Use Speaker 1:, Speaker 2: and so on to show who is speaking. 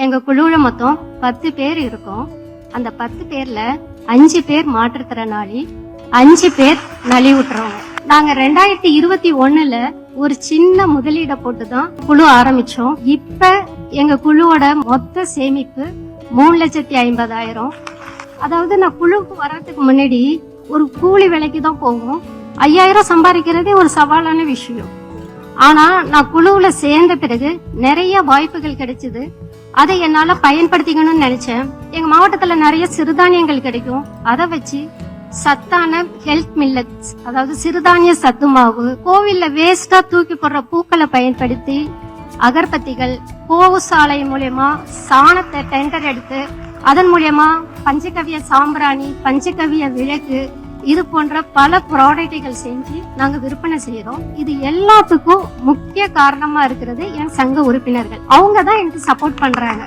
Speaker 1: எங்க குழுவுல மொத்தம் 10 பேர் இருக்கோம். அந்த 10 பேர்ல 5 பேர் மாற்றுத்திறனாளி, 5 பேர் நலிவுற்றவங்க. நாங்க 2021ல ஒரு சின்ன முதலீட போட்டுதான் குழு ஆரம்பிச்சோம். இப்ப எங்க குழுவோட மொத்த சேமிப்பு 3,50,000. அதாவது நான் குழுவுக்கு வர்றதுக்கு முன்னாடி ஒரு கூலி வேலைக்கு தான் போவோம். 5,000 சம்பாதிக்கிறதே ஒரு சவாலான விஷயம். ஆனா நான் குழுவுல சேர்ந்த பிறகு நிறைய வாய்ப்புகள் கிடைச்சது. அதை என்னால பயன்படுத்திக்கணும்னு நினைச்சேன். எங்க மாவட்டத்துல நிறைய சிறுதானியங்கள் கிடைக்கும். அதை வச்சு சத்தான ஹெல்த் மில்லட்ஸ், அதாவது சிறுதானிய சத்து மாவு, கோவில்ல வேஸ்டா தூக்கி போடுற பூக்களை பயன்படுத்தி அகர்பத்திகள், கோவுசாலை மூலியமா சாணத்தை டெண்டர் எடுத்து அதன் மூலியமா பஞ்சகவிய சாம்பிராணி, பஞ்சகவிய விளக்கு, இது போன்ற பல ப்ராடக்ட்கள் செஞ்சு நாங்க விற்பனை செய்யறோம். இது எல்லாத்துக்கும் முக்கிய காரணமா இருக்கிறது என் சங்க உறுப்பினர்கள். அவங்க தான் எனக்கு சப்போர்ட் பண்றாங்க.